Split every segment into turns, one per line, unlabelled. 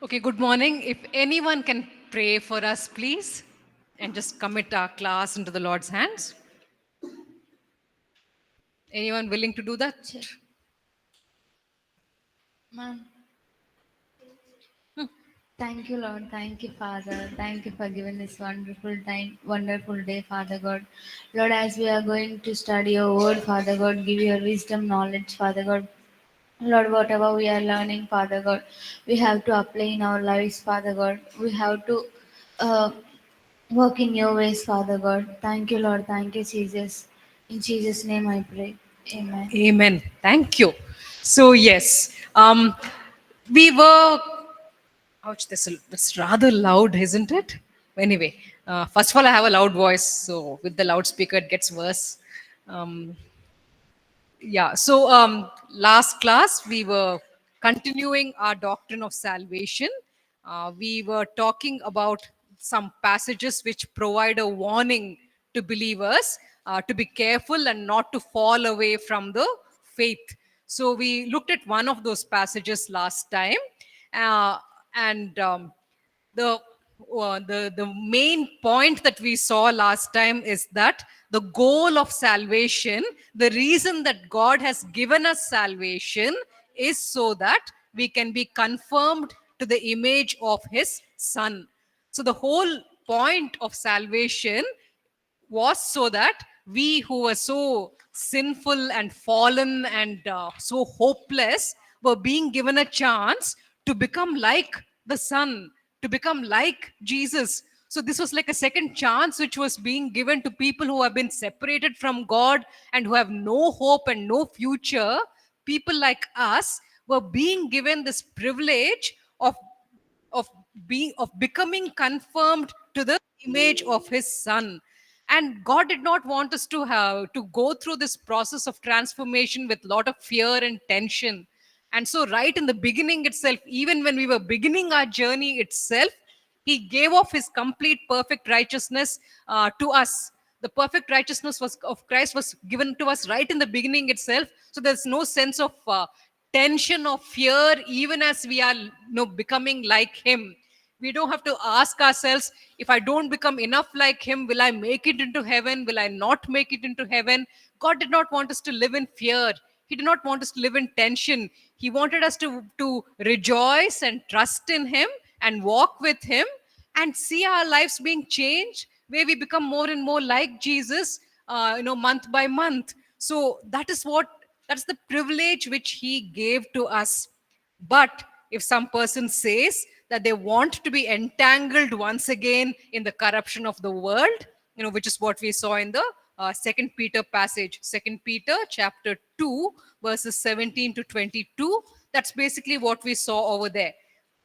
Okay, good morning. If anyone can pray for us, please, and just commit our class into the Lord's hands. Anyone willing to do that?
Sure. Ma'am, thank you, Lord. Thank you, Father. Thank you for giving this wonderful time, wonderful day, Father God. Lord, as we are going to study your word, Father God, give your wisdom, knowledge, Father God. Lord, whatever we are learning, Father God, we have to apply in our lives, Father God. We have to uh, work in your ways, Father God. Thank you, Lord. Thank you, Jesus. In Jesus' name I pray. Amen.
Amen. Thank you. So, yes, we were. Ouch, that's rather loud, isn't it? Anyway, first of all, I have a loud voice, so with the loudspeaker, it gets worse. Um, Yeah, so last class we were continuing our doctrine of salvation. We were talking about some passages which provide a warning to believers to be careful and not to fall away from the faith. So we looked at one of those passages last time, uh, and the main point that we saw last time is that the goal of salvation, the reason that God has given us salvation, is so that we can be confirmed to the image of His Son. So the whole point of salvation was so that we who were so sinful and fallen and so hopeless were being given a chance to become like the Son, to become like Jesus. So, this was like a second chance which was being given to people who have been separated from God and who have no hope and no future. People like us were being given this privilege of of becoming confirmed to the image of His Son. And God did not want us to have to go through this process of transformation with a lot of fear and tension. And so right in the beginning itself, even when we were beginning our journey itself, He gave off His complete perfect righteousness to us. The perfect righteousness was of Christ was given to us right in the beginning itself. So there's no sense of tension or fear even as we are becoming like Him. We don't have to ask ourselves, if I don't become enough like Him, will I make it into heaven, will I not make it into heaven? God did not want us to live in fear. He did not want us to live in tension. He wanted us to rejoice and trust in Him and walk with Him and see our lives being changed, where we become more and more like Jesus, month by month. So that's the privilege which He gave to us. But if some person says that they want to be entangled once again in the corruption of the world, which is what we saw in the Second Peter passage, Second Peter chapter 2, verses 17 to 22. That's basically what we saw over there.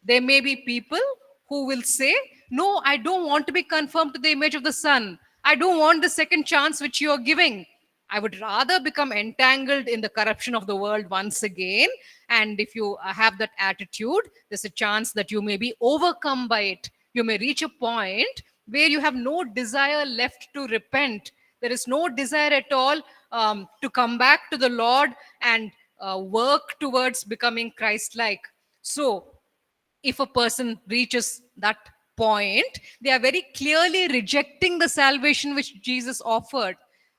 There may be people who will say, no, I don't want to be conformed to the image of the Son. I don't want the second chance which you are giving. I would rather become entangled in the corruption of the world once again. And if you have that attitude, there's a chance that you may be overcome by it. You may reach a point where you have no desire left to repent. There is no desire at all to come back to the Lord and work towards becoming Christ like. So, if a person reaches that point, they are very clearly rejecting the salvation which Jesus offered.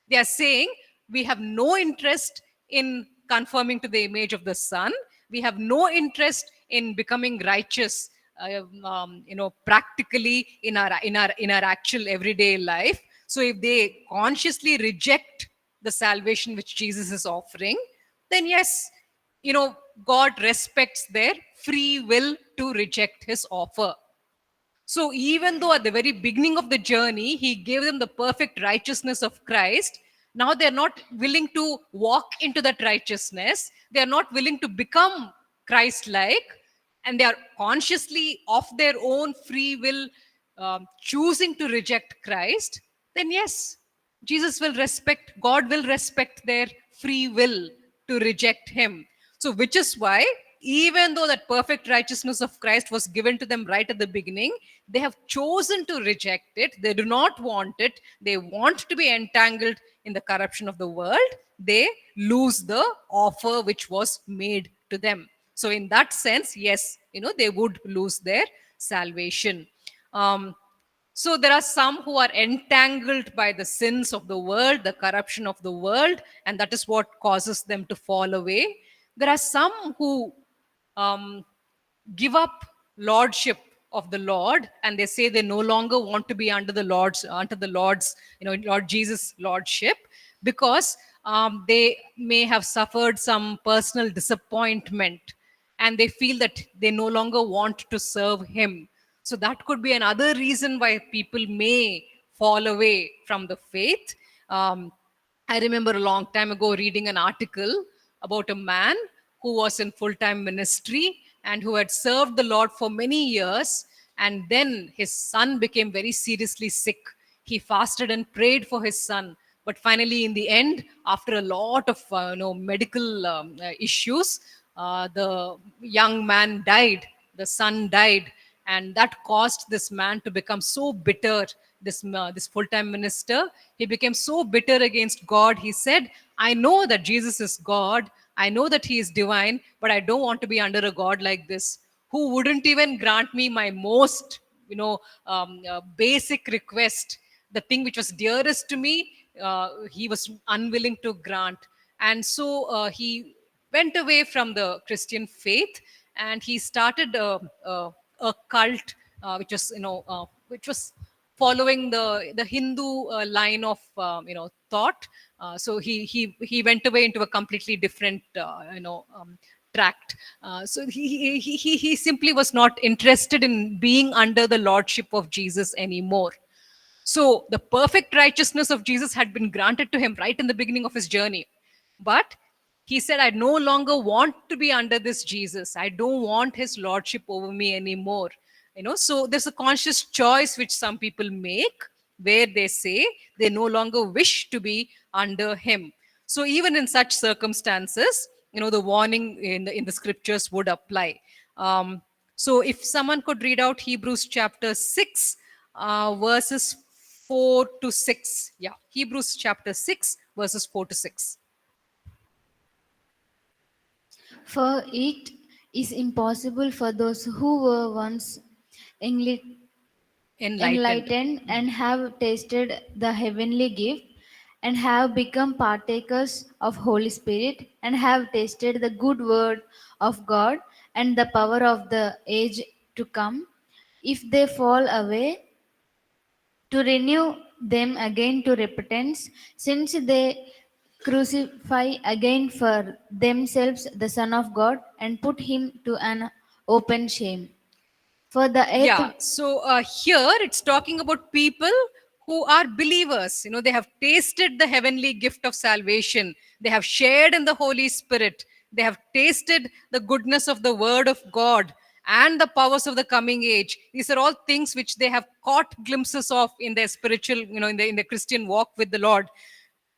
They are saying, we have no interest in conforming to the image of the Son. We have no interest in becoming righteous, practically in our actual everyday life. So if they consciously reject the salvation which Jesus is offering, then yes, God respects their free will to reject His offer. So even though at the very beginning of the journey, He gave them the perfect righteousness of Christ, now they're not willing to walk into that righteousness. They're not willing to become Christ like, and they are consciously, of their own free will, choosing to reject Christ. Then, yes, God will respect their free will to reject Him. So, which is why, even though that perfect righteousness of Christ was given to them right at the beginning, they have chosen to reject it. They do not want it. They want to be entangled in the corruption of the world. They lose the offer which was made to them. So, in that sense, yes, they would lose their salvation. um, so there are some who are entangled by the sins of the world, the corruption of the world, and that is what causes them to fall away. There are some who give up lordship of the Lord, and they say they no longer want to be under the Lord's, Lord Jesus lordship, because they may have suffered some personal disappointment, and they feel that they no longer want to serve him. So that could be another reason why people may fall away from the faith. I remember a long time ago reading an article about a man who was in full time ministry and who had served the Lord for many years. And then his son became very seriously sick. He fasted and prayed for his son. But finally, in the end, after a lot of medical issues, the young man died, the son died, and that caused this man to become so bitter. This full-time minister, he became so bitter against God. He said, I know that Jesus is God, I know that he is divine, but I don't want to be under a God like this, who wouldn't even grant me my most basic request. The thing which was dearest to me, he was unwilling to grant. And so he went away from the Christian faith, and he started a cult, which was following the Hindu line of thought. So he went away into a completely different tract. So he simply was not interested in being under the lordship of Jesus anymore. So the perfect righteousness of Jesus had been granted to him right in the beginning of his journey. But he said, I no longer want to be under this Jesus. I don't want his lordship over me anymore. So there's a conscious choice which some people make, where they say they no longer wish to be under him. So even in such circumstances, the warning in the scriptures would apply. So if someone could read out Hebrews chapter 6, verses 4 to 6. Yeah, Hebrews chapter 6, verses 4 to 6.
For it is impossible for those who were once enli-
Enlightened.
enlightened and have tasted the heavenly gift and have become partakers of Holy Spirit and have tasted the good word of God and the power of the age to come, if they fall away, to renew them again to repentance, since they crucify again for themselves the Son of God and put him to an open shame. For the earth,
Yeah, so here it's talking about people who are believers. They have tasted the heavenly gift of salvation, they have shared in the Holy Spirit, they have tasted the goodness of the Word of God and the powers of the coming age. These are all things which they have caught glimpses of in their spiritual, in the Christian walk with the Lord.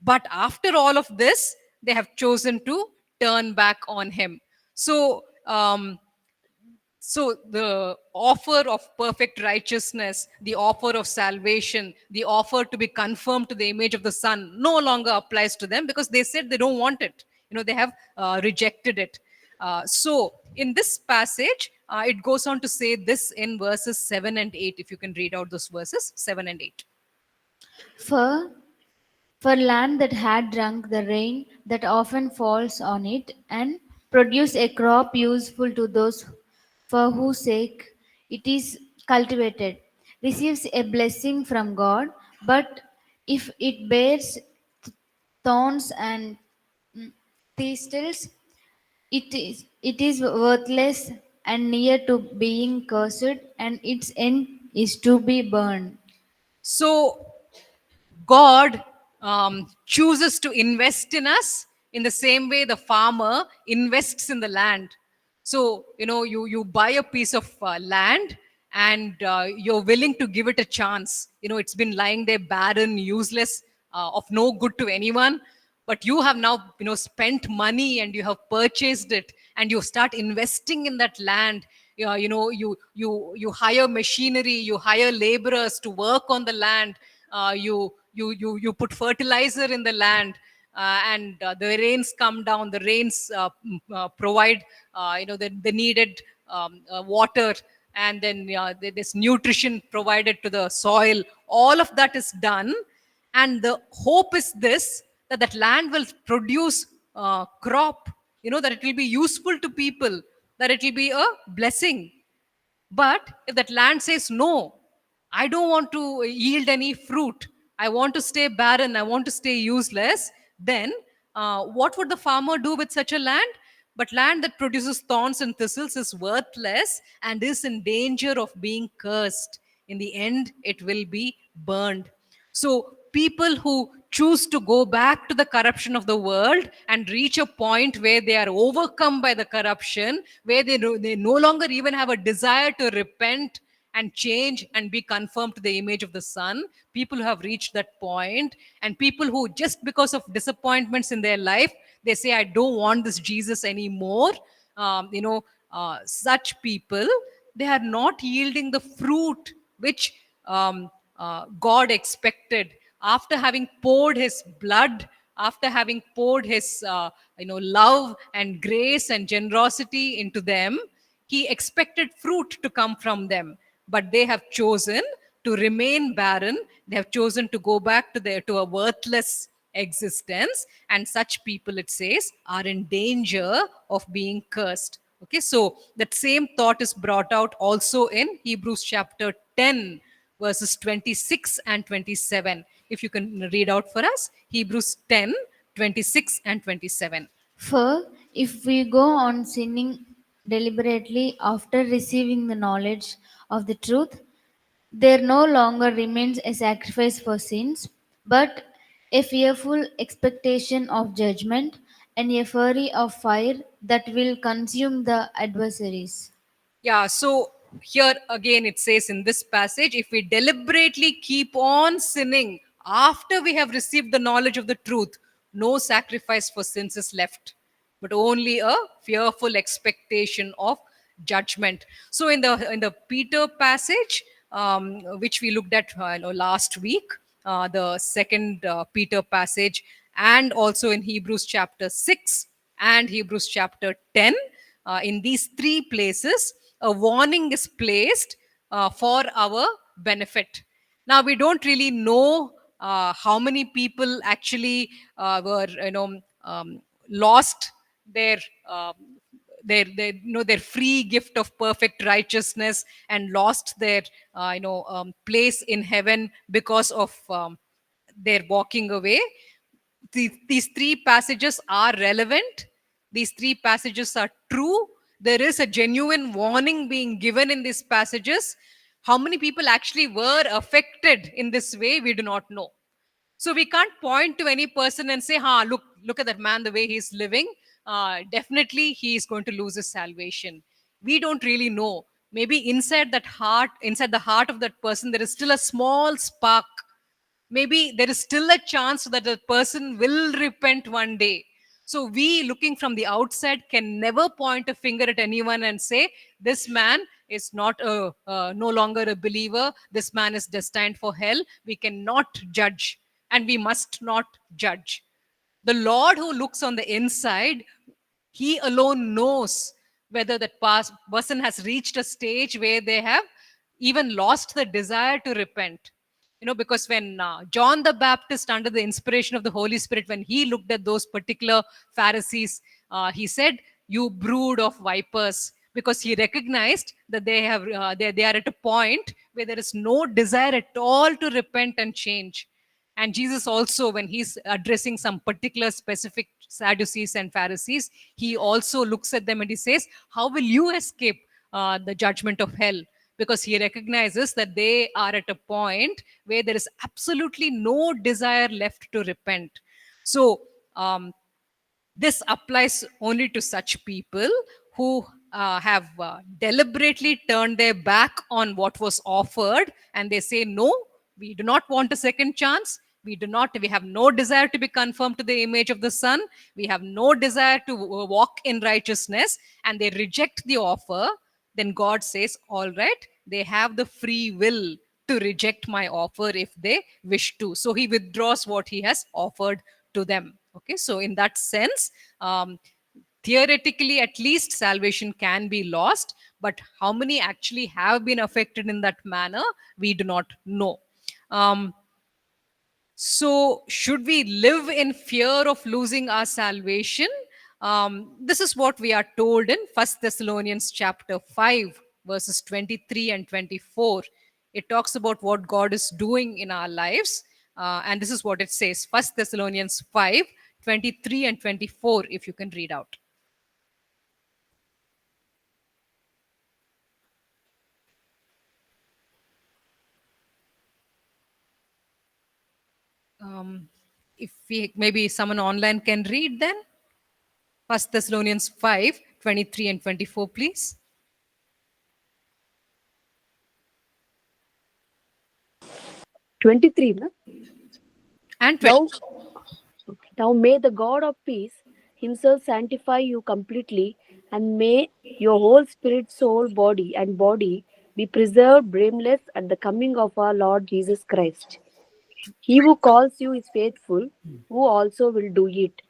But after all of this, they have chosen to turn back on Him. So the offer of perfect righteousness, the offer of salvation, the offer to be conformed to the image of the Son no longer applies to them, because they said they don't want it. They have rejected it. So in this passage, it goes on to say this in verses 7 and 8. If you can read out those verses 7 and 8.
for for land that had drunk the rain that often falls on it, and produce a crop useful to those for whose sake it is cultivated, receives a blessing from God, but if it bears thorns and thistles, it is worthless and near to being cursed, and its end is to be burned.
So God chooses to invest in us in the same way the farmer invests in the land. So you buy a piece of land, and you're willing to give it a chance. It's been lying there barren, useless, of no good to anyone. But you have now spent money and you have purchased it, and you start investing in that land. You hire machinery, you hire laborers to work on the land. You put fertilizer in the land, and the rains come down, the rains provide the needed water, and then this nutrition provided to the soil. All of that is done, and the hope is this, that that land will produce crop, that it will be useful to people, that it will be a blessing. But if that land says, no, I don't want to yield any fruit, I want to stay barren, I want to stay useless, then what would the farmer do with such a land? But land that produces thorns and thistles is worthless and is in danger of being cursed. In the end, it will be burned. So, people who choose to go back to the corruption of the world and reach a point where they are overcome by the corruption, where they no longer even have a desire to repent and change and be conformed to the image of the Son, people who have reached that point, and people who, just because of disappointments in their life, they say, I don't want this Jesus anymore. Such people, they are not yielding the fruit which God expected after having poured His blood, after having poured His love and grace and generosity into them. He expected fruit to come from them, but they have chosen to remain barren. They have chosen to go back to a worthless existence, and such people, it says, are in danger of being cursed. Okay, so that same thought is brought out also in Hebrews chapter 10, verses 26 and 27. If you can read out for us, Hebrews 10, 26 and 27.
For if we go on sinning deliberately after receiving the knowledge of the truth, there no longer remains a sacrifice for sins, but a fearful expectation of judgment and a fury of fire that will consume the adversaries.
Yeah, so here again it says in this passage, if we deliberately keep on sinning after we have received the knowledge of the truth, no sacrifice for sins is left, but only a fearful expectation of judgment. So in the Peter passage, which we looked at last week, the second Peter passage, and also in Hebrews chapter 6 and Hebrews chapter 10, in these three places, a warning is placed for our benefit. Now, we don't really know how many people actually were, lost their. Their free gift of perfect righteousness and lost their place in heaven because of their walking away. These three passages are relevant. These three passages are true. There is a genuine warning being given in these passages. How many people actually were affected in this way, we do not know. So we can't point to any person and say, "Ha, look at that man, the way he's living. Definitely, he is going to lose his salvation." We don't really know. Maybe inside the heart of that person, there is still a small spark. Maybe there is still a chance that the person will repent one day. So we, looking from the outside, can never point a finger at anyone and say, this man is not no longer a believer, this man is destined for hell. We cannot judge, and we must not judge. The Lord who looks on the inside, He alone knows whether that person has reached a stage where they have even lost the desire to repent. Because when John the Baptist, under the inspiration of the Holy Spirit, when he looked at those particular Pharisees, he said, "You brood of vipers," because he recognized that they are at a point where there is no desire at all to repent and change. And Jesus also, when he's addressing some particular specific Sadducees and Pharisees, he also looks at them and he says, how will you escape the judgment of hell? Because he recognizes that they are at a point where there is absolutely no desire left to repent. So, this applies only to such people who have deliberately turned their back on what was offered, and they say, no, we do not want a second chance. We have no desire to be conformed to the image of the Son. We have no desire to walk in righteousness, and they reject the offer. Then God says, all right, they have the free will to reject my offer if they wish to. So he withdraws what he has offered to them. Okay, so in that sense, theoretically, at least salvation can be lost, but how many actually have been affected in that manner, we do not know. So, should we live in fear of losing our salvation? This is what we are told in First Thessalonians chapter 5, verses 23 and 24. It talks about what God is doing in our lives. And this is what it says: First Thessalonians 5, 23 and 24, if you can read out. If we, maybe someone online can read, then First Thessalonians 5, 23 and 24, please.
23, na?
And 20.
Now may the God of peace himself sanctify you completely, and may your whole spirit, soul, body be preserved blameless at the coming of our Lord Jesus Christ. He who calls you is faithful, who also will do it.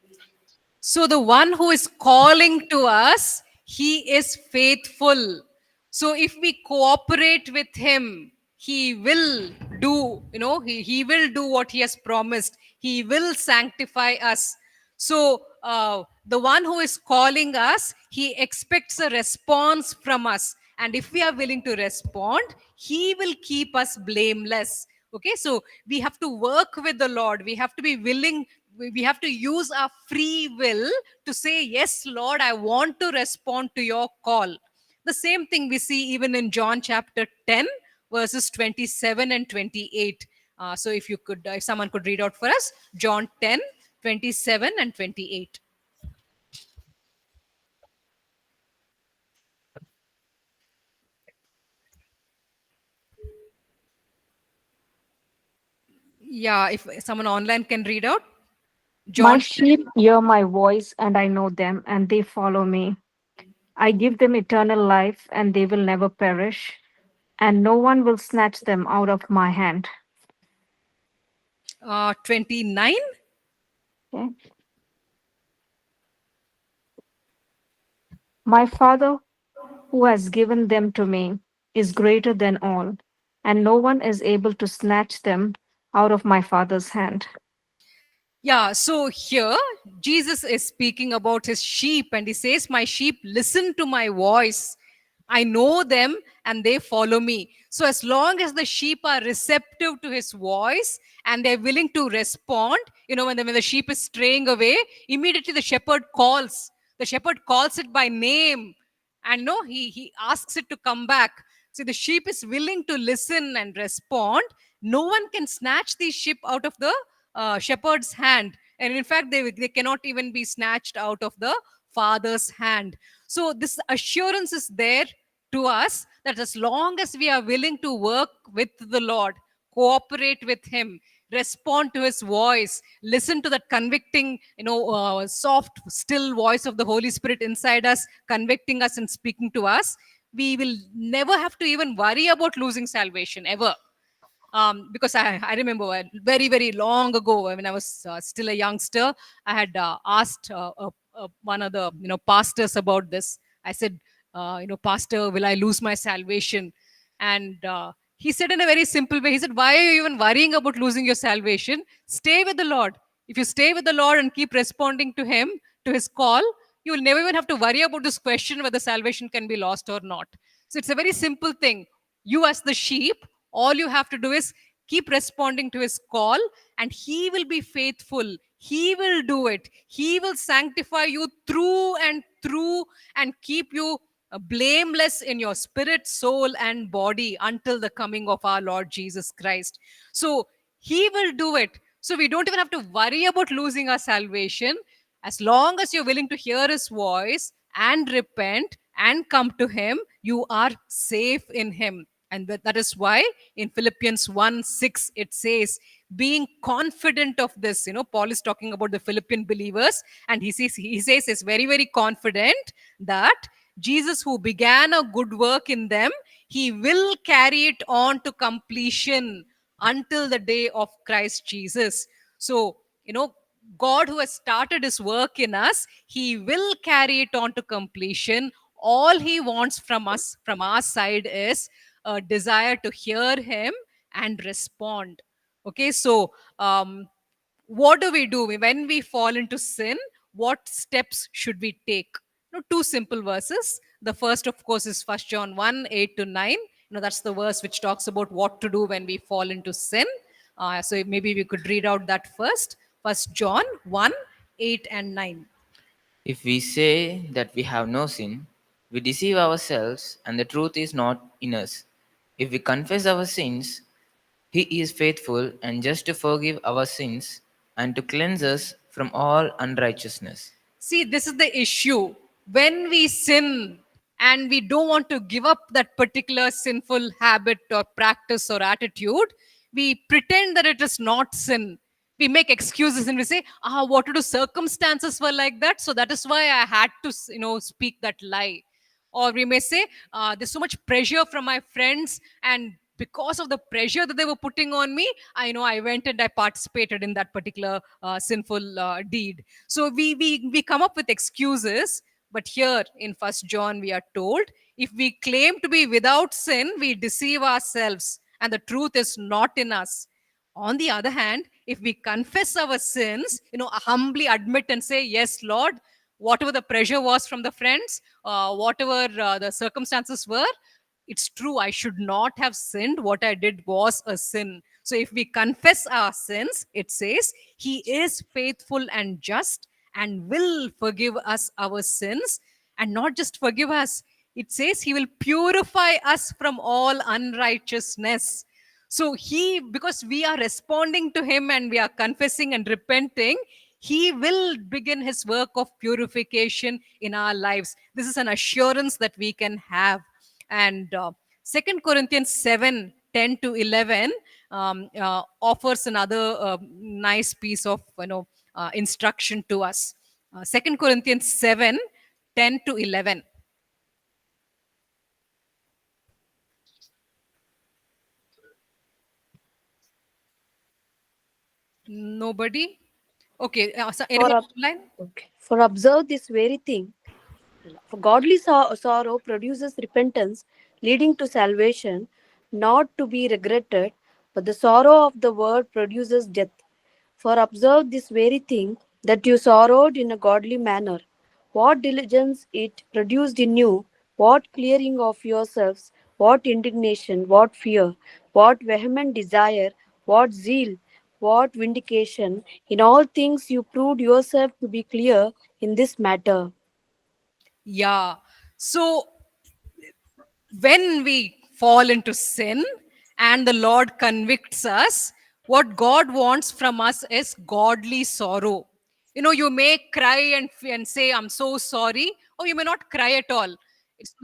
So the one who is calling to us, he is faithful. So if we cooperate with him, he will do, he will do what he has promised. He will sanctify us. So the one who is calling us, he expects a response from us. And if we are willing to respond, he will keep us blameless. Okay, so we have to work with the Lord. We have to be willing, we have to use our free will to say, yes, Lord, I want to respond to your call. The same thing we see even in John chapter 10, verses 27 and 28. So if you could, if someone could read out for us, John 10, 27 and 28. Yeah, if someone online can read out.
My
John.
sheep hear my voice, and I know them, and they follow me. I give them eternal life, and they will never perish, and no one will snatch them out of my hand.
29.
Okay? My Father, who has given them to me, is greater than all, and no one is able to snatch them out of my Father's hand.
Yeah, so here Jesus is speaking about his sheep, and he says, my sheep listen to my voice. I know them and they follow me. So, as long as the sheep are receptive to his voice and they're willing to respond, when the sheep is straying away, immediately the shepherd calls. The shepherd calls it by name, and no, he asks it to come back. So, the sheep is willing to listen and respond. No one can snatch the sheep out of the shepherd's hand, and in fact they cannot even be snatched out of the father's hand. So this assurance is there to us that as long as we are willing to work with the Lord, cooperate with him, respond to his voice, listen to that convicting, soft still voice of the Holy Spirit inside us, convicting us and speaking to us, we will never have to even worry about losing salvation ever. Because I remember very, very long ago when I was still a youngster, I had asked one of the pastors about this. I said, Pastor, will I lose my salvation? And he said in a very simple way, he said, why are you even worrying about losing your salvation? Stay with the Lord. If you stay with the Lord and keep responding to him, to his call, you will never even have to worry about this question whether salvation can be lost or not. So it's a very simple thing. You, as the sheep, all you have to do is keep responding to his call, and he will be faithful. He will do it. He will sanctify you through and through and keep you blameless in your spirit, soul, and body until the coming of our Lord Jesus Christ. So he will do it. So we don't even have to worry about losing our salvation. As long as you're willing to hear his voice and repent and come to him, you are safe in him. And that is why in Philippians 1 6, it says, being confident of this, Paul is talking about the Philippian believers, and he says is very, very confident that Jesus, who began a good work in them, he will carry it on to completion until the day of Christ Jesus. So, God who has started his work in us, he will carry it on to completion. All he wants from us, from our side, is a desire to hear him and respond. Okay, so what do we do when we fall into sin? What steps should we take? Two simple verses. The first, of course, is First John 1 8 to 9. That's the verse which talks about what to do when we fall into sin. So maybe we could read out that first. First John 1 8 and 9.
If we say that we have no sin, we deceive ourselves and the truth is not in us. If we confess our sins, he is faithful and just to forgive our sins and to cleanse us from all unrighteousness.
See, this is the issue. When we sin and we don't want to give up that particular sinful habit or practice or attitude, we pretend that it is not sin. We make excuses and we say, what to do? Circumstances were like that. So that is why I had to, speak that lie. Or we may say, there's so much pressure from my friends, and because of the pressure that they were putting on me, I went and I participated in that particular sinful deed. So we come up with excuses. But here in First John, we are told, if we claim to be without sin, we deceive ourselves, and the truth is not in us. On the other hand, if we confess our sins, humbly admit and say, yes, Lord, whatever the pressure was from the friends, whatever the circumstances were, it's true, I should not have sinned. What I did was a sin. So if we confess our sins, it says, he is faithful and just and will forgive us our sins. And not just forgive us, it says he will purify us from all unrighteousness. So because we are responding to him and we are confessing and repenting, he will begin his work of purification in our lives. This is an assurance that we can have. And 2 Corinthians 7 10 to 11 offers another nice piece of instruction to us. 2 Corinthians 7 10 to 11. Nobody? Okay. So anyone
For,
online?
okay. For observe this very thing, for godly sorrow produces repentance, leading to salvation, not to be regretted, but the sorrow of the world produces death. For observe this very thing, that you sorrowed in a godly manner. What diligence it produced in you, what clearing of yourselves, what indignation, what fear, what vehement desire, what zeal, what vindication. In all things you proved yourself to be clear in this matter.
Yeah. So when we fall into sin and the Lord convicts us, what God wants from us is godly sorrow. You may cry and say, I'm so sorry, or you may not cry at all.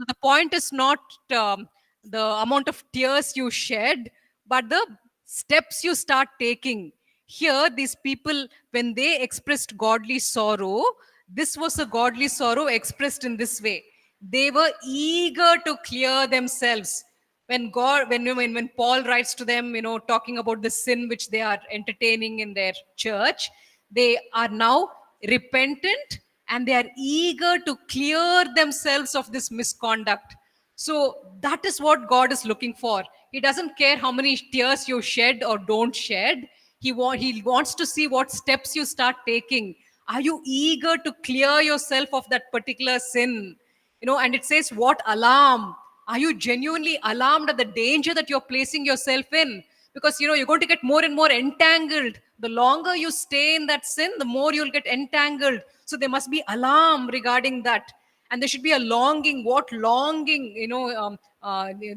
The point is not the amount of tears you shed, but the steps you start taking. Here, these people, when they expressed godly sorrow, this was a godly sorrow expressed in this way. They were eager to clear themselves. When Paul writes to them, talking about the sin which they are entertaining in their church, they are now repentant and they are eager to clear themselves of this misconduct. So that is what God is looking for. He doesn't care how many tears you shed or don't shed. He wants to see what steps you start taking. Are you eager to clear yourself of that particular sin? And it says, what alarm? Are you genuinely alarmed at the danger that you're placing yourself in? Because you're going to get more and more entangled. The longer you stay in that sin, the more you'll get entangled. So there must be alarm regarding that. And there should be a longing. What longing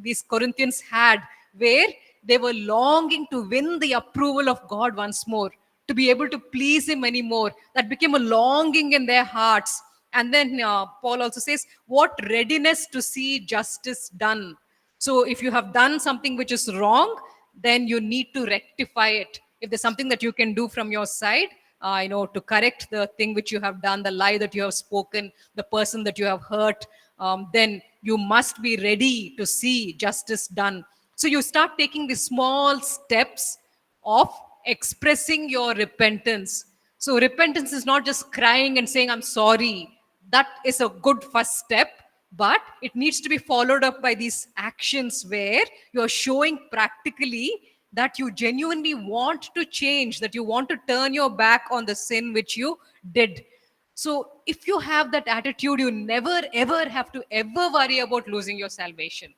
these Corinthians had, where they were longing to win the approval of God once more, to be able to please him anymore. That became a longing in their hearts. And then Paul also says, what readiness to see justice done. So if you have done something which is wrong, then you need to rectify it. If there's something that you can do from your side, to correct the thing which you have done, the lie that you have spoken, the person that you have hurt, then you must be ready to see justice done. So you start taking the small steps of expressing your repentance. So repentance is not just crying and saying, I'm sorry. That is a good first step, but it needs to be followed up by these actions where you're showing practically that you genuinely want to change, that you want to turn your back on the sin which you did. So if you have that attitude, you never ever have to ever worry about losing your salvation.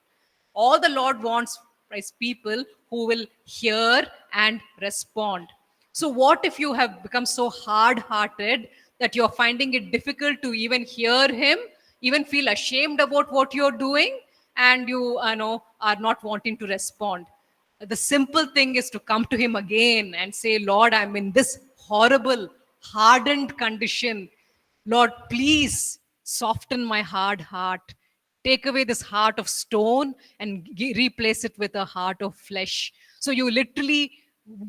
All the Lord wants is people who will hear and respond. So, what if you have become so hard hearted that you're finding it difficult to even hear Him, even feel ashamed about what you're doing, and you know, are not wanting to respond? The simple thing is to come to Him again and say, Lord, I'm in this horrible, hardened condition. Lord, please soften my hard heart. Take away this heart of stone and replace it with a heart of flesh. So you literally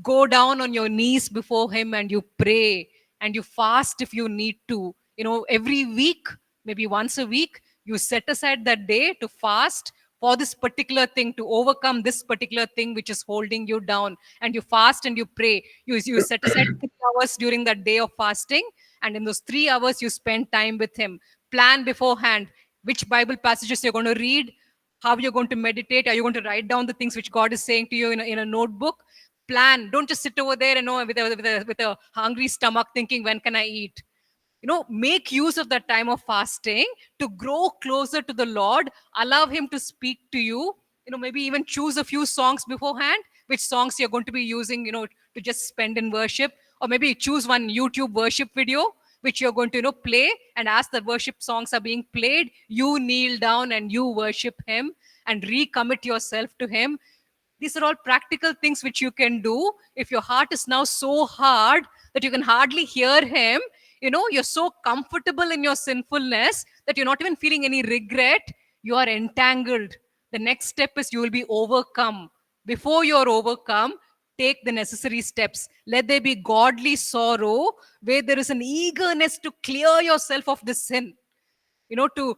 go down on your knees before Him and you pray and you fast if you need to. You know, every week, maybe once a week, you set aside that day to fast for this particular thing, to overcome this particular thing which is holding you down. And you fast and you pray. You set aside 3 hours during that day of fasting, and in those 3 hours you spend time with Him. Plan beforehand which Bible passages you're going to read, how you're going to meditate. Are you going to write down the things which God is saying to you in a notebook? Plan. Don't just sit over there and know with a hungry stomach thinking, when can I eat? You know, make use of that time of fasting to grow closer to the Lord. Allow Him to speak to you. You know, maybe even choose a few songs beforehand, which songs you're going to be using, you know, to just spend in worship. Or maybe choose one YouTube worship video which you're going to, you know, play, and as the worship songs are being played, you kneel down and you worship Him and recommit yourself to Him. These are all practical things which you can do. If your heart is now so hard that you can hardly hear Him, you know, you're so comfortable in your sinfulness that you're not even feeling any regret, you are entangled. The next step is you will be overcome. Before you're overcome, take the necessary steps. Let there be godly sorrow where there is an eagerness to clear yourself of this sin. You know, to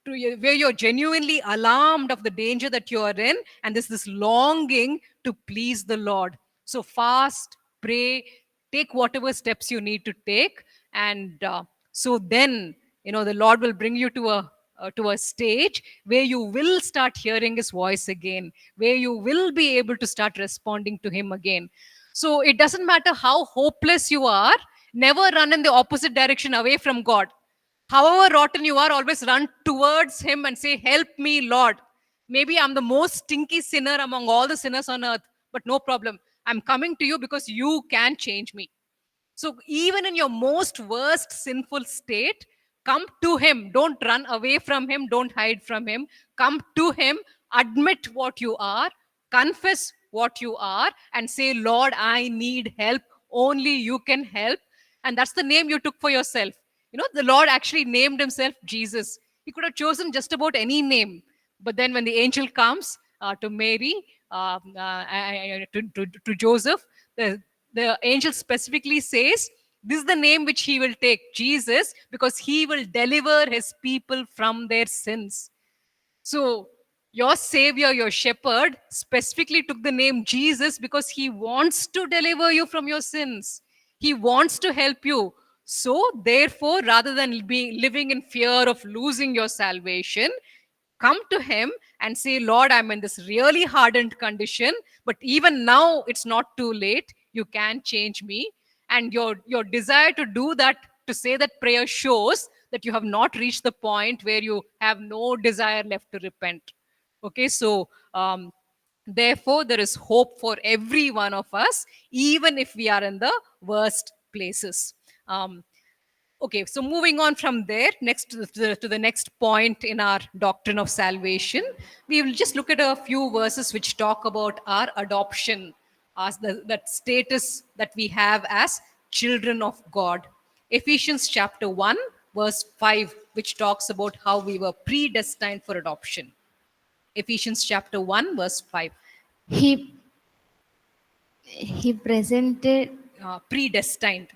where you're genuinely alarmed of the danger that you are in, and there's this longing to please the Lord. So fast, pray, take whatever steps you need to take, and so then, you know, the Lord will bring you to a stage where you will start hearing His voice again, where you will be able to start responding to Him again. So it doesn't matter how hopeless you are, never run in the opposite direction away from God. However rotten you are, always run towards Him and say, help me, Lord. Maybe I'm the most stinky sinner among all the sinners on earth, but no problem. I'm coming to you because you can change me. So even in your most worst sinful state, come to Him. Don't run away from Him. Don't hide from Him. Come to Him. Admit what you are. Confess what you are and say, Lord, I need help. Only you can help. And that's the name you took for yourself. You know, the Lord actually named Himself Jesus. He could have chosen just about any name. But then when the angel comes to Mary, to Joseph, the angel specifically says, this is the name which He will take, Jesus, because He will deliver His people from their sins. So your Savior, your Shepherd, specifically took the name Jesus because He wants to deliver you from your sins. He wants to help you. So therefore, rather than be living in fear of losing your salvation, come to Him and say, Lord, I'm in this really hardened condition, but even now it's not too late. You can change me. And your desire to do that, to say that prayer, shows that you have not reached the point where you have no desire left to repent. Okay, so therefore, there is hope for every one of us, even if we are in the worst places. Okay, so moving on from there, next to the next point in our doctrine of salvation, we will just look at a few verses which talk about our adoption, as that status that we have as children of God. Ephesians chapter 1, verse 5, which talks about how we were predestined for adoption. Ephesians chapter 1, verse 5.
He presented
Predestined.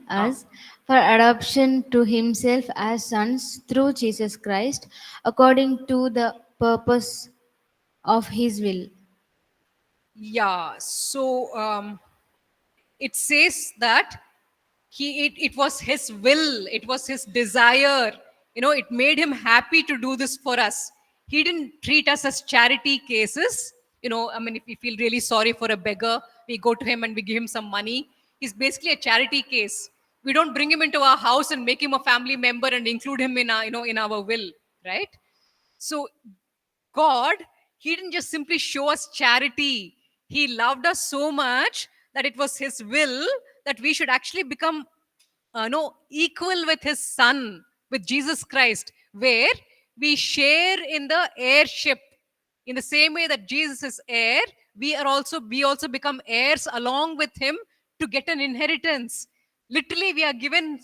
us for adoption to Himself as sons through Jesus Christ, according to the purpose of His will.
Yeah, so it says that it was his will, it was his desire, it made him happy to do this for us. He didn't treat us as charity cases. I mean, if we feel really sorry for a beggar, we go to him and we give him some money. He's basically a charity case. We don't bring him into our house and make him a family member and include him in our, in our will, right? So God, he didn't just simply show us charity. He loved us so much that it was his will that we should actually become no, equal with his son, with Jesus Christ, where we share in the heirship. In the same way that Jesus is heir, we also become heirs along with him to get an inheritance. Literally, we are given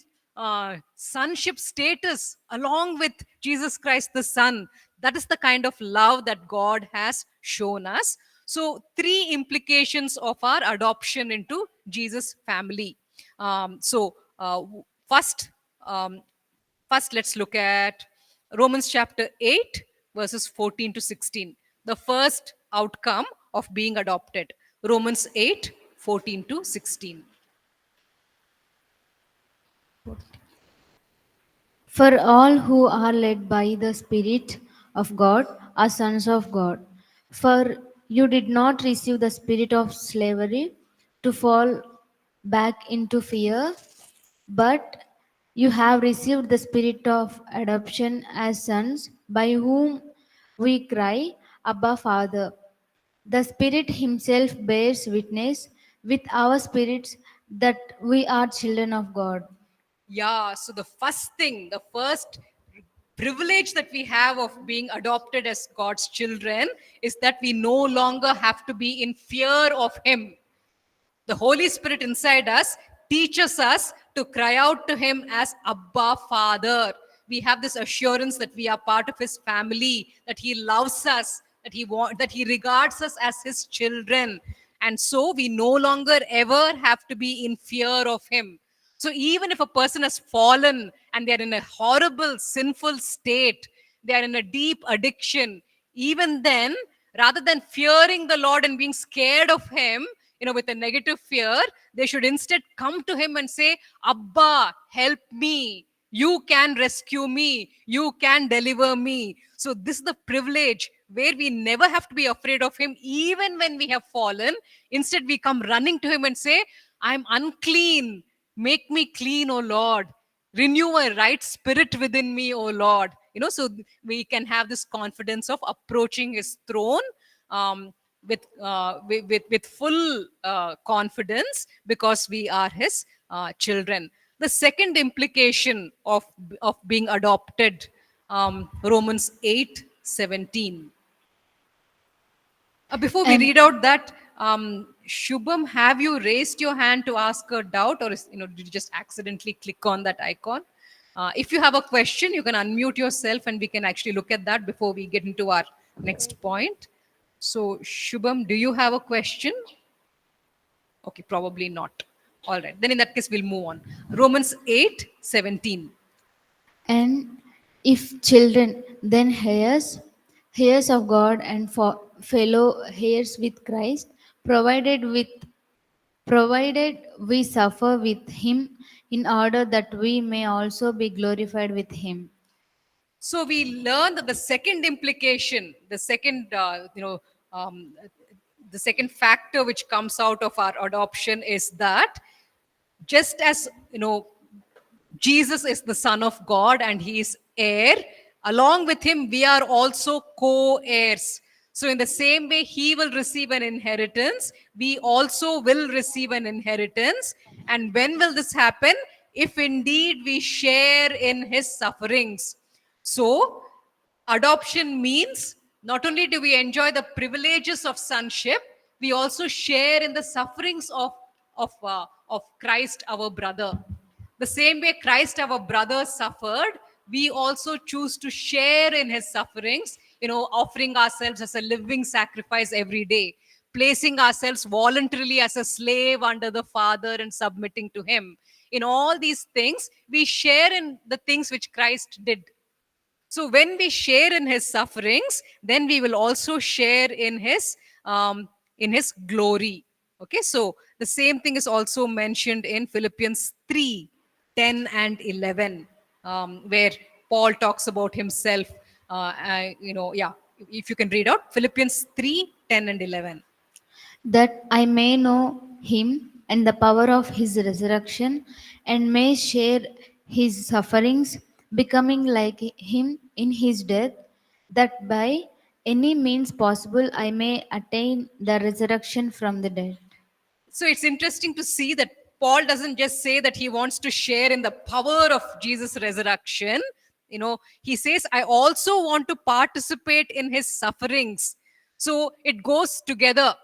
sonship status along with Jesus Christ the Son. That is the kind of love that God has shown us. So, three implications of our adoption into Jesus' family. First, um, first, let's look at Romans chapter 8, verses 14 to 16. The first outcome of being adopted. Romans 8, 14 to 16.
For all who are led by the Spirit of God are sons of God. For you did not receive the spirit of slavery to fall back into fear, but you have received the spirit of adoption as sons, by whom we cry, Abba, Father. The Spirit Himself bears witness with our spirits that we are children of God.
Yeah, so the first privilege that we have of being adopted as God's children is that we no longer have to be in fear of Him. The Holy Spirit inside us teaches us to cry out to Him as Abba, Father. We have this assurance that we are part of His family, that He loves us, that He regards us as His children. And so we no longer ever have to be in fear of Him. So even if a person has fallen and they're in a horrible, sinful state, they are in a deep addiction, even then, rather than fearing the Lord and being scared of Him, with a negative fear, they should instead come to Him and say, Abba, help me. You can rescue me. You can deliver me. So, this is the privilege where we never have to be afraid of Him, even when we have fallen. Instead, we come running to Him and say, I'm unclean. Make me clean, O Lord. Renew a right spirit within me, O Lord. So we can have this confidence of approaching His throne. With full confidence, because we are His children. The second implication of being adopted, Romans 8:17. Before we
And
read out that, Shubham, have you raised your hand to ask a doubt, or did you just accidentally click on that icon? If you have a question, you can unmute yourself, and we can actually look at that before we get into our next point. So, Shubham, do you have a question? Okay, probably not. All right. Then in that case, we'll move on. Romans 8:17.
And if children, then heirs of God and fellow heirs with Christ, provided we suffer with Him, in order that we may also be glorified with Him.
So we learn that the second implication, um, the second factor which comes out of our adoption is that just as Jesus is the Son of God and He is heir, along with Him we are also co-heirs. So in the same way He will receive an inheritance, we also will receive an inheritance. And when will this happen? If indeed we share in His sufferings. So adoption means not only do we enjoy the privileges of sonship, we also share in the sufferings of Christ, our brother. The same way Christ, our brother, suffered, we also choose to share in His sufferings, offering ourselves as a living sacrifice every day, placing ourselves voluntarily as a slave under the Father and submitting to Him. In all these things, we share in the things which Christ did. So when we share in His sufferings, then we will also share in His glory. Okay, so the same thing is also mentioned in Philippians 3, 10 and 11, where Paul talks about himself. Yeah, if you can read out Philippians 3, 10 and 11.
That I may know him and the power of his resurrection, and may share his sufferings, becoming like him in his death, that by any means possible I may attain the resurrection from the dead.
So it's interesting to see that Paul doesn't just say that he wants to share in the power of Jesus' resurrection. He says, I also want to participate in his sufferings. So it goes together.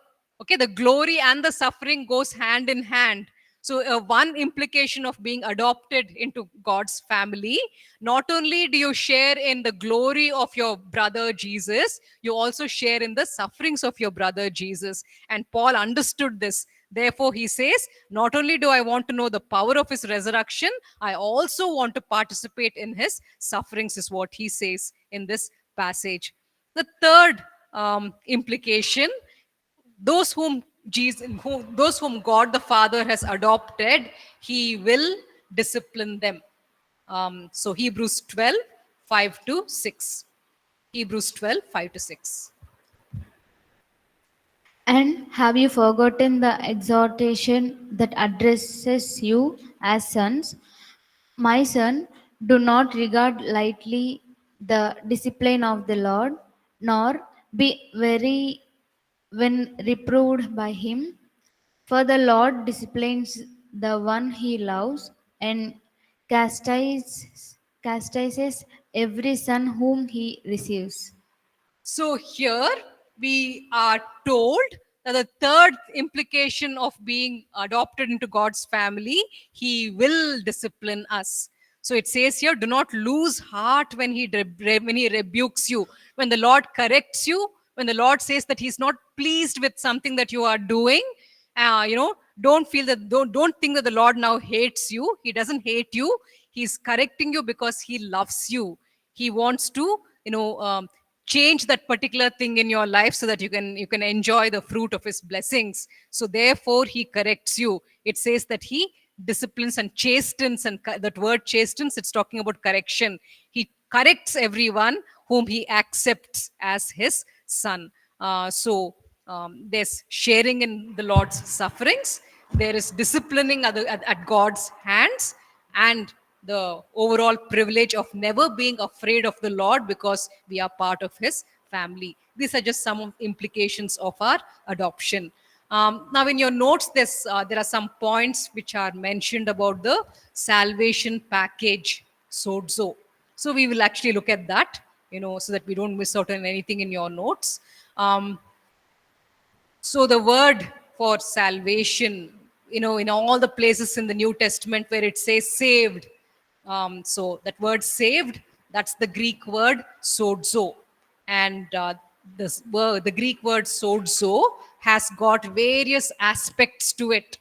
Okay, the glory and the suffering goes hand in hand. So one implication of being adopted into God's family, not only do you share in the glory of your brother Jesus, you also share in the sufferings of your brother Jesus. And Paul understood this. Therefore, he says, not only do I want to know the power of his resurrection, I also want to participate in his sufferings, is what he says in this passage. The third implication, those whom God the Father has adopted, he will discipline them. So Hebrews 12, 5 to 6. Hebrews 12, 5 to 6.
And have you forgotten the exhortation that addresses you as sons? My son, do not regard lightly the discipline of the Lord, nor be weary when reproved by him. For the Lord disciplines the one he loves, and chastises every son whom he receives.
So here we are told that the third implication of being adopted into God's family, he will discipline us. So it says here, do not lose heart when he rebukes you, when the Lord corrects you, when the Lord says that he's not pleased with something that you are doing. Don't think that the Lord now hates you. He doesn't hate you. He's correcting you because he loves you. He wants to change that particular thing in your life so that you can enjoy the fruit of his blessings. So therefore he corrects you. It says that he disciplines and chastens, and that word chastens, it's talking about correction. He corrects everyone whom he accepts as his son. There's sharing in the Lord's sufferings, there is disciplining at God's hands, and the overall privilege of never being afraid of the Lord because we are part of his family. These are just some of the implications of our adoption. Now, in your notes, there are some points which are mentioned about the salvation package, sozo. So we will actually look at that, so that we don't miss out on anything in your notes. So the word for salvation, in all the places in the New Testament where it says saved, so that word saved, that's the Greek word sozo. And the Greek word sozo has got various aspects to it.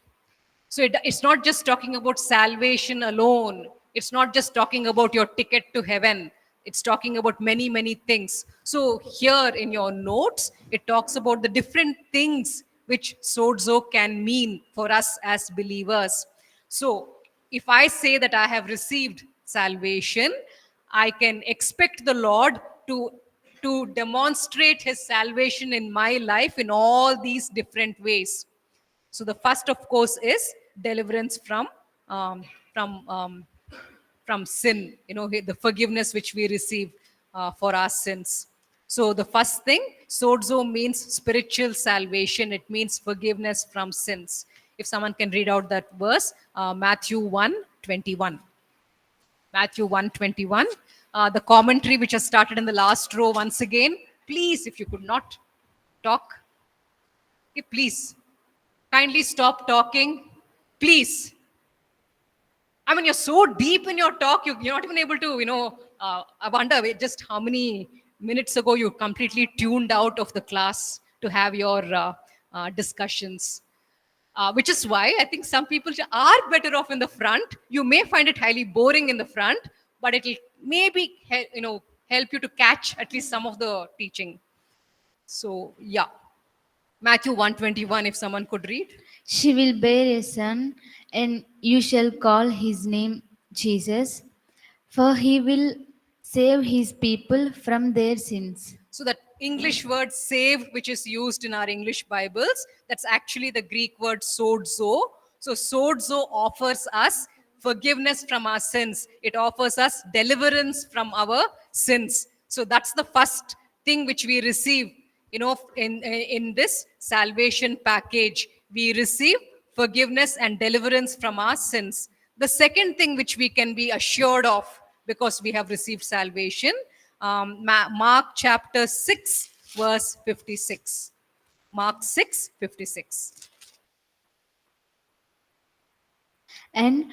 So it's not just talking about salvation alone. It's not just talking about your ticket to heaven. It's talking about many, many things. So here in your notes, it talks about the different things which sozo can mean for us as believers. So if I say that I have received salvation, I can expect the Lord to demonstrate his salvation in my life in all these different ways. So the first, of course, is deliverance um, from from sin. The forgiveness which we receive for our sins. So the first thing, sozo means spiritual salvation. It means forgiveness from sins. If someone can read out that verse, Matthew 1:21. Matthew 1:21. The commentary which has started in the last row once again. Please, if you could not talk, okay, please kindly stop talking. Please. I mean, you're so deep in your talk, you're not even able to, I wonder just how many minutes ago you completely tuned out of the class to have your discussions. Which is why I think some people are better off in the front. You may find it highly boring in the front, but it'll maybe help you to catch at least some of the teaching. So yeah. Matthew 1:21, if someone could read.
She will bear a son, and you shall call his name Jesus, for he will save his people from their sins.
So that English word save, which is used in our English Bibles, that's actually the Greek word sozo. So sozo offers us forgiveness from our sins. It offers us deliverance from our sins. So that's the first thing which we receive, in this salvation package. We receive forgiveness and deliverance from our sins. The second thing which we can be assured of because we have received salvation, Mark chapter 6, verse 56. Mark 6:56.
And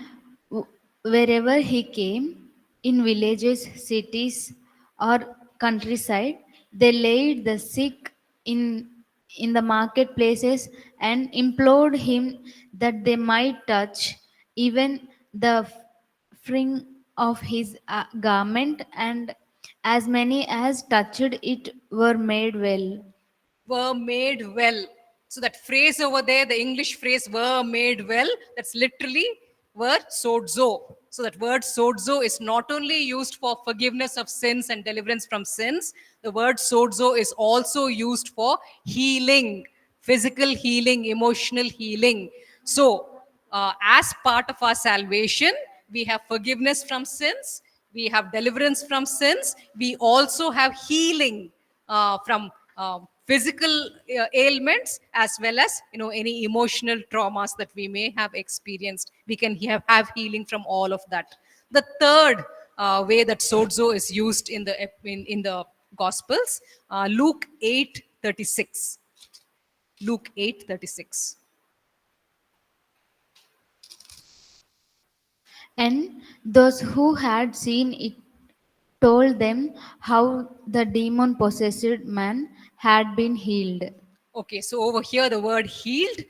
wherever he came, in villages, cities, or countryside, they laid the sick in the marketplaces and implored him that they might touch even the fringe of his garment, and as many as touched it were made well.
Were made well. So that phrase over there, the English phrase were made well, that's literally word sozo. So that word sozo is not only used for forgiveness of sins and deliverance from sins, the word sozo is also used for healing, physical healing, emotional healing. So, as part of our salvation, we have forgiveness from sins, we have deliverance from sins, we also have healing from physical ailments, as well as any emotional traumas that we may have experienced. We can have healing from all of that. The third way that sozo is used in the Gospels, Luke 8:36. Luke 8:36.
And those who had seen it told them how the demon possessed man had been healed.
Okay, so over here the word healed,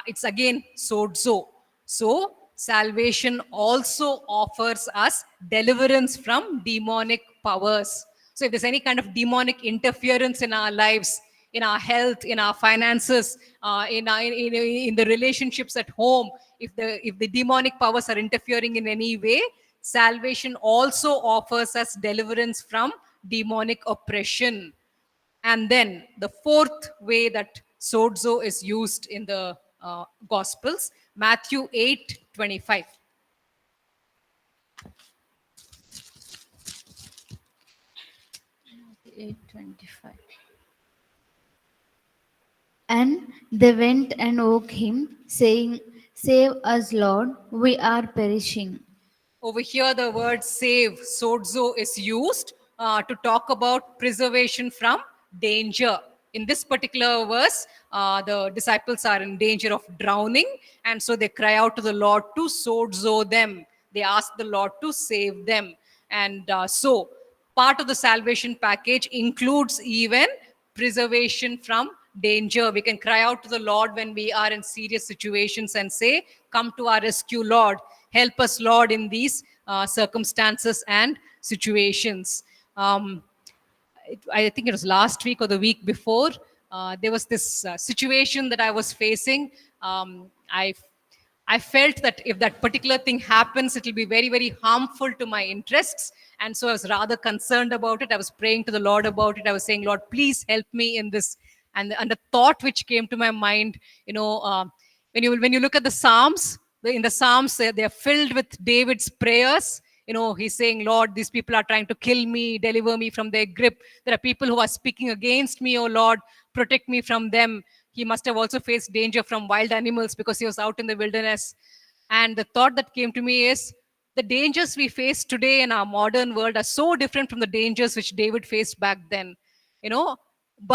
it's again sozo. So salvation also offers us deliverance from demonic powers. So if there's any kind of demonic interference in our lives, in our health, in our finances, in the relationships at home, if the demonic powers are interfering in any way, salvation also offers us deliverance from demonic oppression. And then the fourth way that sozo is used in the Gospels, Matthew 8:25.
8:25. And they went and woke him, saying, "Save us, Lord, we are perishing."
Over here, the word save, sozo, is used to talk about preservation from danger. In this particular verse, the disciples are in danger of drowning, and so they cry out to the Lord to sozo them. They ask the Lord to save them. And so, part of the salvation package includes even preservation from danger. We can cry out to the Lord when we are in serious situations and say, "Come to our rescue, Lord. Help us, Lord, in these circumstances and situations." I think it was last week or the week before, there was this situation that I was facing. I felt that if that particular thing happens, it will be very, very harmful to my interests. And so I was rather concerned about it. I was praying to the Lord about it. I was saying, "Lord, please help me in this." And the thought which came to my mind, when you look at the Psalms, in the Psalms, they're filled with David's prayers. He's saying, "Lord, these people are trying to kill me, deliver me from their grip. There are people who are speaking against me, oh Lord, protect me from them." He must have also faced danger from wild animals because he was out in the wilderness. And the thought that came to me is, the dangers we face today in our modern world are so different from the dangers which David faced back then. You know,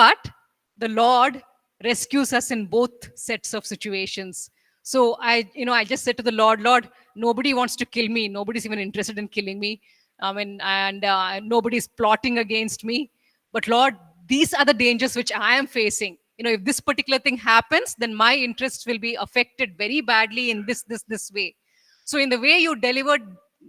but the Lord rescues us in both sets of situations. So I just said to the Lord, "Lord, nobody wants to kill me. Nobody's even interested in killing me. And nobody's plotting against me. But Lord, these are the dangers which I am facing. If this particular thing happens, then my interests will be affected very badly in this way." So in the way you delivered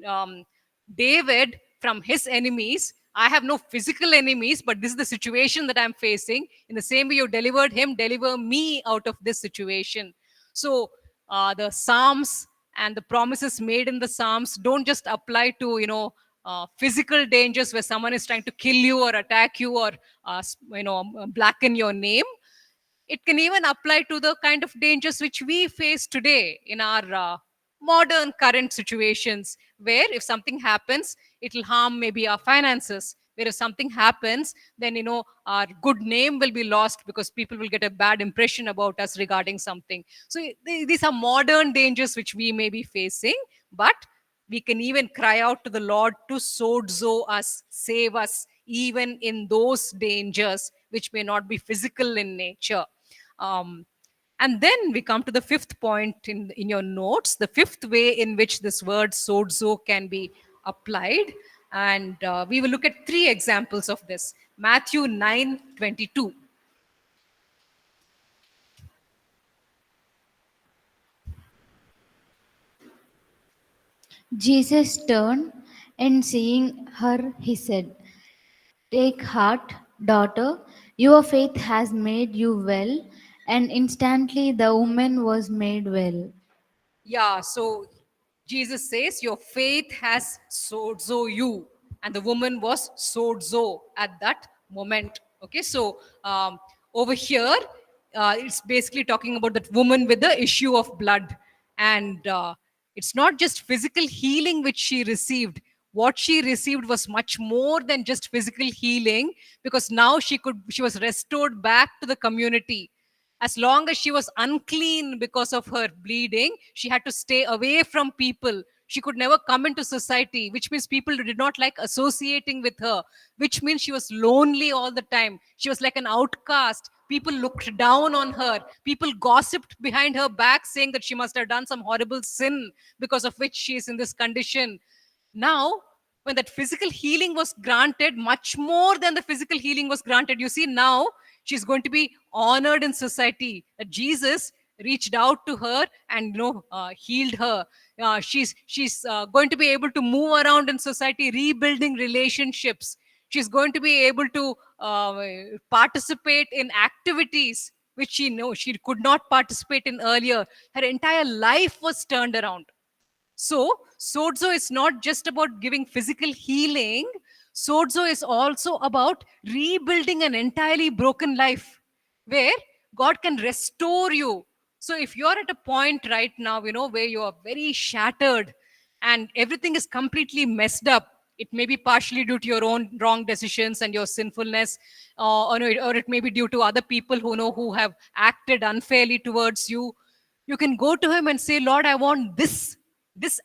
um, David from his enemies, I have no physical enemies, but this is the situation that I'm facing. In the same way you delivered him, deliver me out of this situation. So the Psalms and the promises made in the Psalms don't just apply to, physical dangers where someone is trying to kill you or attack you or, blacken your name. It can even apply to the kind of dangers which we face today in our modern current situations, where if something happens, it will harm maybe our finances. Where if something happens, then our good name will be lost because people will get a bad impression about us regarding something. So these are modern dangers which we may be facing, but we can even cry out to the Lord to sozo us, save us, even in those dangers which may not be physical in nature. Um, and then we come to the fifth point in your notes, the fifth way in which this word sozo can be applied. And we will look at three examples of this. Matthew 9:22.
Jesus turned and seeing her, he said, "Take heart, daughter, your faith has made you well." And instantly the woman was made well.
Yeah, so Jesus says, your faith has sozo you. And the woman was sozo at that moment. Okay, so over here, it's basically talking about that woman with the issue of blood. And it's not just physical healing which she received. What she received was much more than just physical healing, because now she was restored back to the community. As long as she was unclean because of her bleeding, she had to stay away from people. She could never come into society, which means people did not like associating with her, which means she was lonely all the time. She was like an outcast. People looked down on her. People gossiped behind her back, saying that she must have done some horrible sin because of which she is in this condition. Now, when that physical healing was granted, much more than the physical healing was granted, you see, now she's going to be honored in society. That Jesus reached out to her and healed her. She's going to be able to move around in society, rebuilding relationships. She's going to be able to participate in activities which she could not participate in earlier. Her entire life was turned around. So, sozo is not just about giving physical healing. Sozo is also about rebuilding an entirely broken life where God can restore you. So, if you're at a point right now, where you are very shattered and everything is completely messed up, it may be partially due to your own wrong decisions and your sinfulness, or it may be due to other people who have acted unfairly towards you. You can go to him and say, Lord, I want this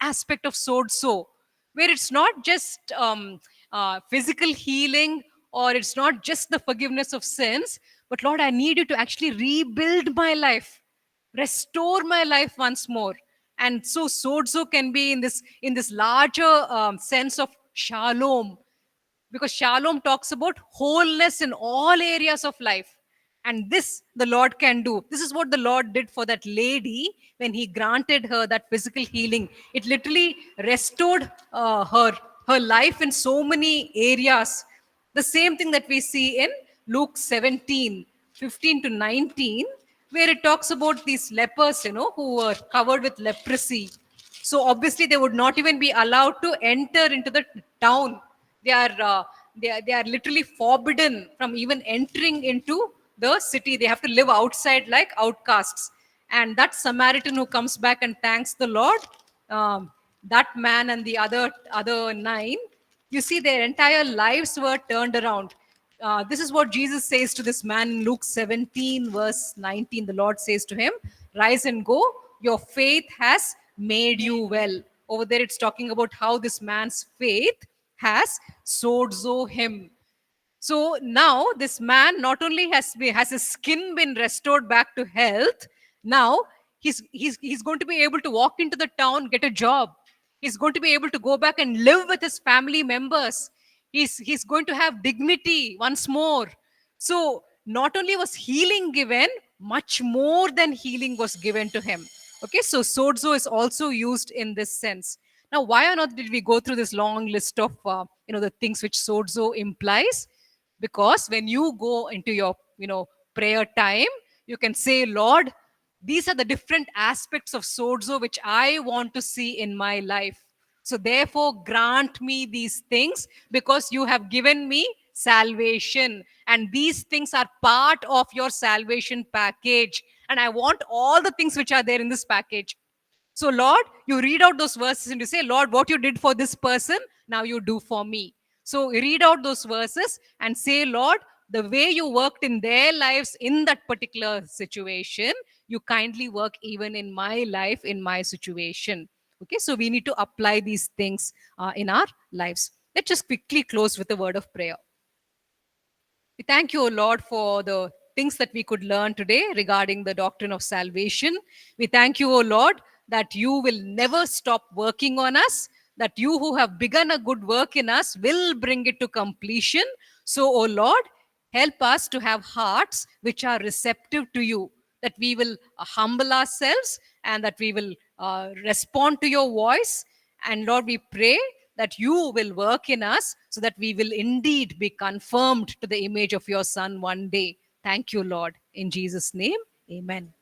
aspect of so, where it's not just physical healing, or it's not just the forgiveness of sins, but Lord, I need you to actually rebuild my life, restore my life once more. And so sozo can be in this larger sense of shalom, because shalom talks about wholeness in all areas of life. And this the Lord can do. This is what the Lord did for that lady when he granted her that physical healing. It literally restored her life in so many areas. The same thing that we see in Luke 17:15 to 19, where it talks about these lepers, who were covered with leprosy. So obviously they would not even be allowed to enter into the town. They are literally forbidden from even entering into the city. They have to live outside like outcasts. And that Samaritan who comes back and thanks the Lord, that man and the other nine, you see, their entire lives were turned around. This is what Jesus says to this man in Luke 17, verse 19. The Lord says to him, rise and go, your faith has made you well. Over there, it's talking about how this man's faith has sozo him. So now this man not only has his skin been restored back to health, now he's going to be able to walk into the town, get a job. He's going to be able to go back and live with his family members. He's going to have dignity once more. So not only was healing given, much more than healing was given to him. Okay, so sozo is also used in this sense. Now, why or not did we go through this long list of the things which sozo implies? Because when you go into your prayer time, you can say, Lord, these are the different aspects of sozo which I want to see in my life. So therefore, grant me these things because you have given me salvation. And these things are part of your salvation package. And I want all the things which are there in this package. So, Lord, you read out those verses and you say, Lord, what you did for this person, now you do for me. So, you read out those verses and say, Lord, the way you worked in their lives in that particular situation, you kindly work even in my life, in my situation. Okay, so we need to apply these things in our lives. Let's just quickly close with a word of prayer. We thank you, O Lord, for the things that we could learn today regarding the doctrine of salvation. We thank you, O Lord, that you will never stop working on us, that you who have begun a good work in us will bring it to completion. So, O Lord, help us to have hearts which are receptive to you, that we will humble ourselves and that we will respond to your voice. And Lord, we pray that you will work in us so that we will indeed be confirmed to the image of your Son one day. Thank you, Lord. In Jesus' name, amen.